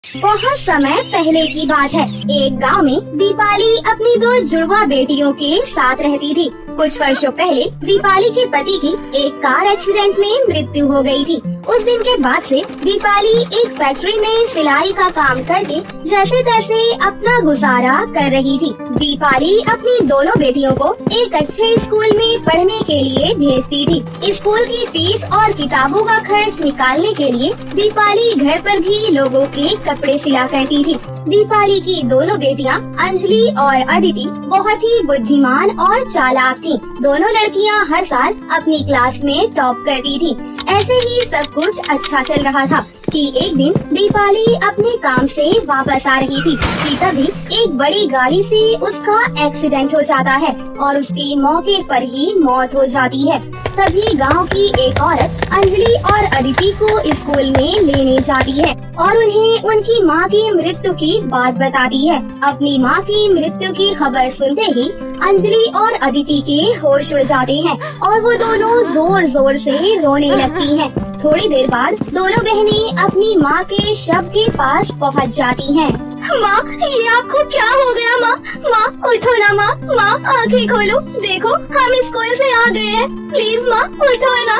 बहुत समय पहले की बात है। एक गांव में दीपाली अपनी दो जुड़वा बेटियों के साथ रहती थी। कुछ वर्षों पहले दीपाली के पति की एक कार एक्सीडेंट में मृत्यु हो गई थी। उस दिन के बाद से दीपाली एक फैक्ट्री में सिलाई का काम करके जैसे तैसे अपना गुजारा कर रही थी। दीपाली अपनी दोनों बेटियों को एक अच्छे स्कूल में पढ़ने के लिए भेजती थी। स्कूल की फीस और किताबों का खर्च निकालने के लिए दीपाली घर पर भी लोगों के कपड़े सिला करती थी। दीपाली की दोनों बेटियां अंजलि और अदिति बहुत ही बुद्धिमान और चालाक थीं। दोनों लड़कियां हर साल अपनी क्लास में टॉप करती थी। ऐसे ही सब कुछ अच्छा चल रहा था कि एक दिन दीपाली अपने काम से वापस आ रही थी कि तभी एक बड़ी गाड़ी से उसका एक्सीडेंट हो जाता है और उसकी मौके पर ही मौत हो जाती है। तभी गांव की एक औरत अंजलि और अदिति को स्कूल में लेने जाती है और उन्हें उनकी मां की मृत्यु की बात बताती है। अपनी मां की मृत्यु की खबर सुनते ही अंजलि और अदिति के होश उड़ जाते हैं और वो दोनों जोर जोर से रोने लगती हैं। थोड़ी देर बाद दोनों बहनें अपनी मां के शव के पास पहुंच जाती हैं। माँ, ये आपको क्या हो गया माँ? माँ उठो ना माँ, आंखें खोलो, देखो हम स्कूल से आ गए हैं, प्लीज माँ उठो ना।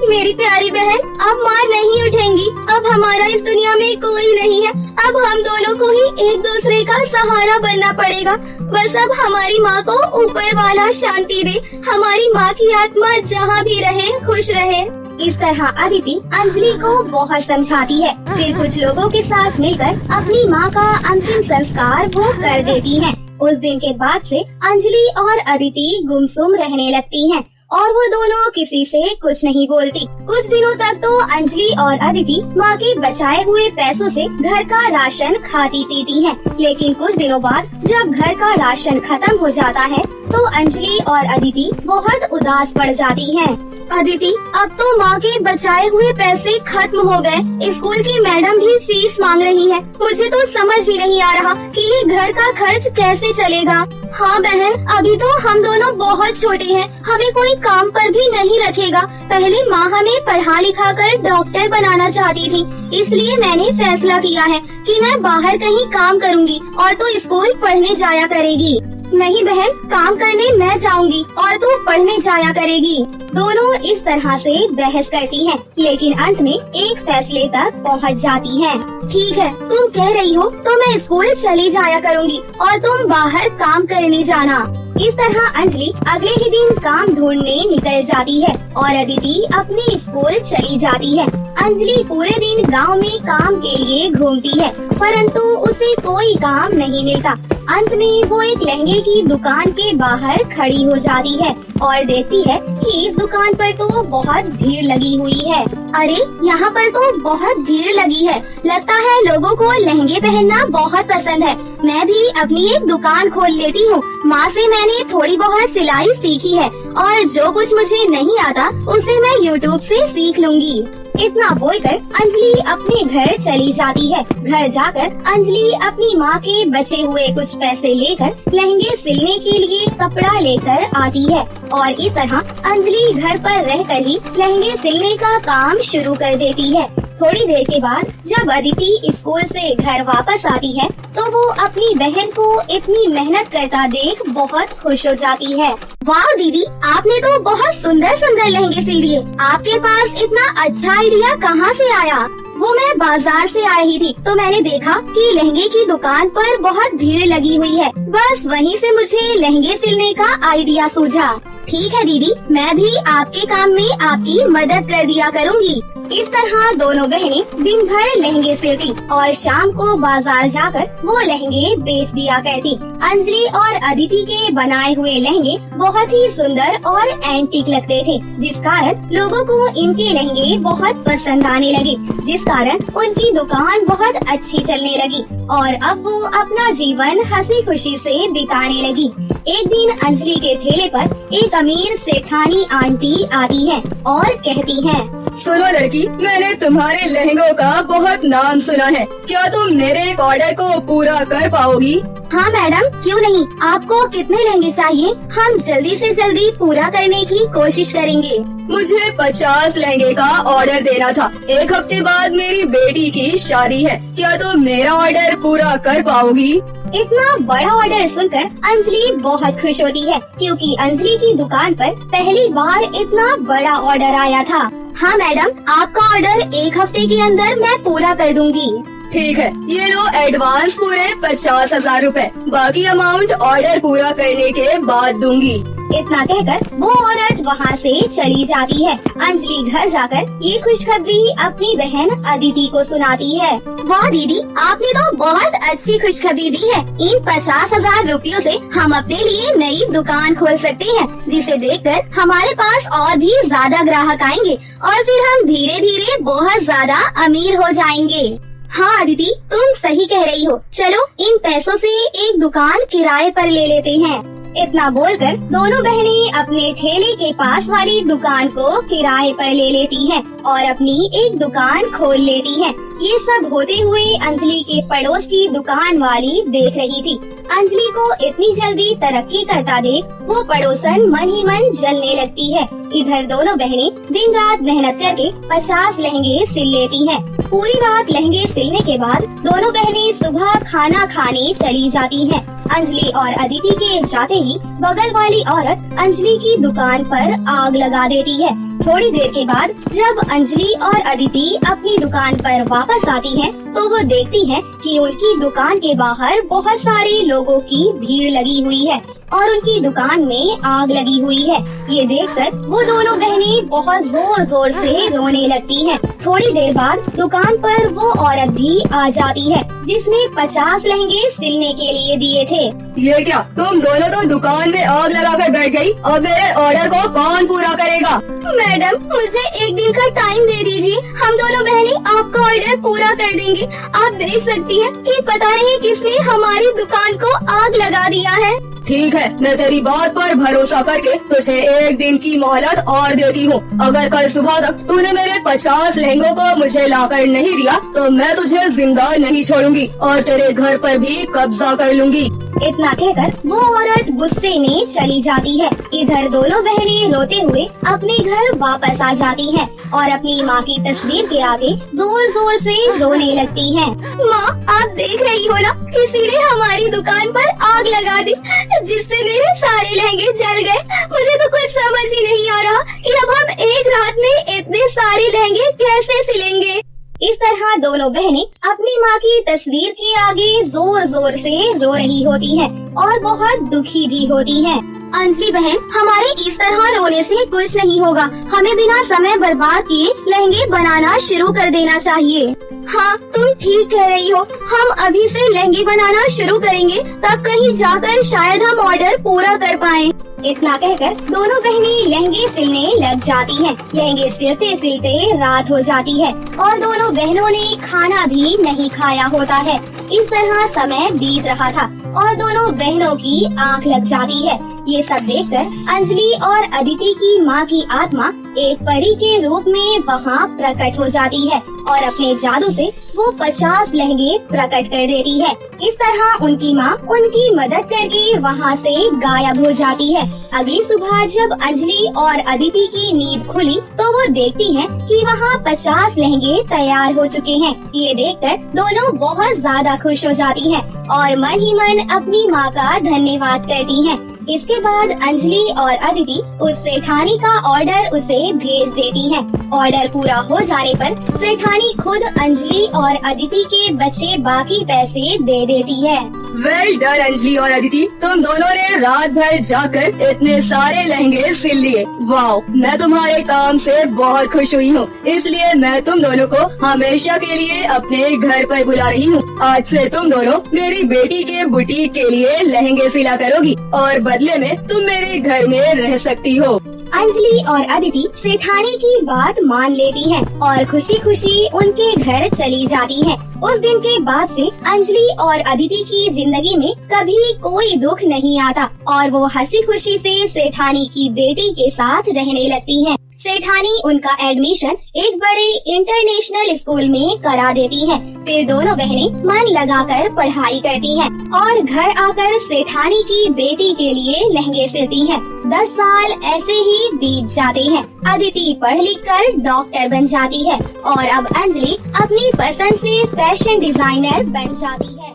मेरी प्यारी बहन, अब माँ नहीं उठेंगी। अब हमारा इस दुनिया में कोई नहीं है। अब हम दोनों को ही एक दूसरे का सहारा बनना पड़ेगा। बस अब हमारी माँ को ऊपर वाला शांति दे। हमारी माँ की आत्मा जहाँ भी रहे खुश रहे। इस तरह अदिति अंजलि को बहुत समझाती है। फिर कुछ लोगों के साथ मिलकर अपनी माँ का अंतिम संस्कार वो कर देती हैं। उस दिन के बाद से अंजलि और अदिति गुमसुम रहने लगती हैं और वो दोनों किसी से कुछ नहीं बोलती। कुछ दिनों तक तो अंजलि और अदिति माँ के बचाए हुए पैसों से घर का राशन खाती पीती हैं। लेकिन कुछ दिनों बाद जब घर का राशन खत्म हो जाता है तो अंजलि और अदिति बहुत उदास पड़ जाती हैं। अदिति, अब तो माँ के बचाए हुए पैसे खत्म हो गए। स्कूल की मैडम भी फीस मांग रही है। मुझे तो समझ ही नहीं आ रहा कि ये घर का खर्च कैसे चलेगा। हाँ बहन, अभी तो हम दोनों बहुत छोटे हैं, हमें कोई काम पर भी नहीं रखेगा। पहले माँ हमें पढ़ा लिखा कर डॉक्टर बनाना चाहती थी, इसलिए मैंने फैसला किया है कि मैं बाहर कहीं काम करूँगी और तो स्कूल पढ़ने जाया करेगी। नहीं बहन, काम करने मैं जाऊंगी और तू पढ़ने जाया करेगी। दोनों इस तरह से बहस करती हैं, लेकिन अंत में एक फैसले तक पहुंच जाती हैं। ठीक है, तुम कह रही हो तो मैं स्कूल चली जाया करूंगी और तुम बाहर काम करने जाना। इस तरह अंजलि अगले ही दिन काम ढूंढने निकल जाती है और अदिति अपने स्कूल चली जाती है। अंजलि पूरे दिन गांव में काम के लिए घूमती है, परंतु उसे कोई काम नहीं मिलता। अंत में वो एक लहंगे की दुकान के बाहर खड़ी हो जाती है और देखती है कि इस दुकान पर तो बहुत भीड़ लगी हुई है। अरे, यहाँ पर तो बहुत भीड़ लगी है। लगता है लोगों को लहंगे पहनना बहुत पसंद है। मैं भी अपनी एक दुकान खोल लेती हूँ। माँ से मैंने थोड़ी बहुत सिलाई सीखी है और जो कुछ मुझे नहीं आता उसे मैं YouTube से सीख लूंगी। इतना बोलकर अंजलि अपने घर चली जाती है। घर जाकर अंजलि अपनी माँ के बचे हुए कुछ पैसे लेकर लहंगे सिलने के लिए कपड़ा लेकर आती है और इस तरह अंजलि घर पर रहकर ही लहंगे सिलने का काम शुरू कर देती है। थोड़ी देर के बाद जब अदिति स्कूल से घर वापस आती है तो वो अपनी बहन को इतनी मेहनत करता देख बहुत खुश हो जाती है। वाह दीदी, आपने तो बहुत सुंदर सुंदर लहंगे सिल दिए। आपके पास इतना अच्छा आइडिया कहाँ से आया? वो मैं बाजार से आ रही थी तो मैंने देखा कि लहंगे की दुकान पर बहुत भीड़ लगी हुई है। बस वहीं से मुझे लहंगे सिलने का आइडिया सूझा। ठीक है दीदी, मैं भी आपके काम में आपकी मदद कर दिया करूँगी। इस तरह दोनों बहनें दिन भर लहंगे सिलती और शाम को बाजार जाकर वो लहंगे बेच दिया करती। अंजलि और अदिति के बनाए हुए लहंगे बहुत ही सुंदर और एंटीक लगते थे, जिस कारण लोगों को इनके लहंगे बहुत पसंद आने लगे, जिस कारण उनकी दुकान बहुत अच्छी चलने लगी और अब वो अपना जीवन हंसी खुशी से बिताने लगी। एक दिन अंजलि के ठेले पर एक अमीर सेठानी आंटी आती है और कहती है, सुनो लड़की, मैंने तुम्हारे लहंगों का बहुत नाम सुना है। क्या तुम मेरे एक ऑर्डर को पूरा कर पाओगी? हाँ मैडम, क्यों नहीं। आपको कितने लहंगे चाहिए? हम जल्दी से जल्दी पूरा करने की कोशिश करेंगे। मुझे 50 लहंगे का ऑर्डर देना था। 1 हफ्ते बाद मेरी बेटी की शादी है, क्या तुम मेरा ऑर्डर पूरा कर पाओगी? इतना बड़ा ऑर्डर सुनकर अंजलि बहुत खुश होती है, क्योंकि अंजलि की दुकान पर पहली बार इतना बड़ा ऑर्डर आया था। हाँ मैडम, आपका ऑर्डर 1 हफ्ते के अंदर मैं पूरा कर दूंगी। ठीक है, ये लो एडवांस पूरे 50,000 रूपए, बाकी अमाउंट ऑर्डर पूरा करने के बाद दूंगी। इतना कहकर वो औरत वहाँ से चली जाती है। अंजलि घर जाकर ये खुशखबरी अपनी बहन अदिति को सुनाती है। वाह दीदी, आपने तो बहुत अच्छी खुशखबरी दी है। इन 50,000 रुपयों से हम अपने लिए नई दुकान खोल सकते हैं, जिसे देखकर हमारे पास और भी ज्यादा ग्राहक आएंगे और फिर हम धीरे धीरे बहुत ज्यादा अमीर हो जाएंगे। हाँ अदिति, तुम सही कह रही हो। चलो इन पैसों से एक दुकान किराए पर ले लेते हैं। इतना बोलकर दोनों बहनें अपने ठेले के पास वाली दुकान को किराए पर ले लेती हैं और अपनी एक दुकान खोल लेती हैं। ये सब होते हुए अंजलि के पड़ोस की दुकान वाली देख रही थी। अंजलि को इतनी जल्दी तरक्की करता देख वो पड़ोसन मन ही मन जलने लगती है। इधर दोनों बहनें दिन रात मेहनत करके 50 लहंगे सिल लेती हैं। पूरी रात लहंगे सिलने के बाद दोनों बहनें सुबह खाना खाने चली जाती हैं। अंजलि और अदिति के जाते ही बगल वाली औरत अंजलि की दुकान पर आग लगा देती है। थोड़ी देर के बाद जब अंजलि और अदिति अपनी दुकान पर वापस आती हैं, तो वो देखती हैं कि उनकी दुकान के बाहर बहुत सारे लोगों की भीड़ लगी हुई है और उनकी दुकान में आग लगी हुई है। ये देखकर वो दोनों बहनें बहुत जोर जोर से रोने लगती हैं। थोड़ी देर बाद दुकान पर वो औरत भी आ जाती है, जिसने 50 लहंगे सिलने के लिए दिए थे। ये क्या, तुम दोनों तो दुकान में आग लगाकर बैठ गई। अब मेरे ऑर्डर को कौन पूरा करेगा? मैडम, मुझे 1 दिन का टाइम दे दीजिए, हम दोनों बहनें आपका ऑर्डर पूरा कर देंगे। आप देख सकती हैं कि पता नहीं किसने हमारी दुकान को आग लगा दिया है। ठीक है, मैं तेरी बात पर भरोसा करके तुझे 1 दिन की मोहलत और देती हूँ। अगर कल सुबह तक तूने मेरे 50 लहंगों को मुझे लाकर नहीं दिया तो मैं तुझे जिंदा नहीं छोड़ूंगी और तेरे घर पर भी कब्जा कर लूंगी। इतना कहकर वो औरत गुस्से में चली जाती है। इधर दोनों बहनें रोते हुए अपने घर वापस आ जाती हैं और अपनी माँ की तस्वीर के आगे जोर जोर से रोने लगती हैं। माँ, आप देख रही हो ना, किसी ने हमारी दुकान पर आग लगा दी, जिससे मेरे सारे लहंगे जल गए। मुझे तो कुछ समझ ही नहीं आ रहा कि अब हम एक रात में इतने सारे लहंगे कैसे सिलेंगे। इस तरह दोनों बहनें अपनी माँ की तस्वीर के आगे जोर जोर से रो रही होती हैं और बहुत दुखी भी होती हैं। अंजलि बहन, हमारे इस तरह रोने से कुछ नहीं होगा। हमें बिना समय बर्बाद किए लहंगे बनाना शुरू कर देना चाहिए। हाँ, तुम ठीक कह रही हो। हम अभी से लहंगे बनाना शुरू करेंगे, तब कहीं जाकर शायद हम ऑर्डर पूरा कर पाएं। इतना कहकर दोनों बहनें लहंगे सिलने लग जाती हैं। लहंगे सिलते सिलते रात हो जाती है और दोनों बहनों ने खाना भी नहीं खाया होता है। इस तरह समय बीत रहा था और दोनों बहनों की आंख लग जाती है। ये सब देखकर अंजलि और अदिति की माँ की आत्मा एक परी के रूप में वहाँ प्रकट हो जाती है और अपने जादू से वो 50 लहंगे प्रकट कर देती है। इस तरह उनकी माँ उनकी मदद करके वहाँ से गायब हो जाती है। अगली सुबह जब अंजलि और अदिति की नींद खुली तो वो देखती हैं कि वहाँ 50 लहंगे तैयार हो चुके हैं। ये देखकर दोनों बहुत ज्यादा खुश हो जाती हैं और मन ही मन अपनी माँ का धन्यवाद करती हैं। इसके बाद अंजलि और अदिति उस सेठानी का ऑर्डर उसे भेज देती हैं। ऑर्डर पूरा हो जाने पर सेठानी खुद अंजलि और अदिति के बचे बाकी पैसे दे देती है। वेल डन अंजलि और अदिति, तुम दोनों ने रात भर जाकर इतने सारे लहंगे सिल लिए। वाओ, मैं तुम्हारे काम से बहुत खुश हुई हूँ, इसलिए मैं तुम दोनों को हमेशा के लिए अपने घर पर बुला रही हूँ। आज से तुम दोनों मेरी बेटी के बुटीक के लिए लहंगे सिला करोगी और बदले में तुम मेरे घर में रह सकती हो। अंजलि और अदिति सेठानी की बात मान लेती हैं और खुशी खुशी उनके घर चली जाती हैं। उस दिन के बाद से अंजलि और अदिति की जिंदगी में कभी कोई दुख नहीं आता और वो हंसी खुशी से सेठानी की बेटी के साथ रहने लगती हैं। सेठानी उनका एडमिशन एक बड़े इंटरनेशनल स्कूल में करा देती है। फिर दोनों बहनें मन लगाकर पढ़ाई करती हैं और घर आकर सेठानी की बेटी के लिए लहंगे सिलती हैं। 10 साल ऐसे ही बीत जाते हैं। अदिति पढ़ लिख कर डॉक्टर बन जाती है और अब अंजलि अपनी पसंद से फैशन डिजाइनर बन जाती है।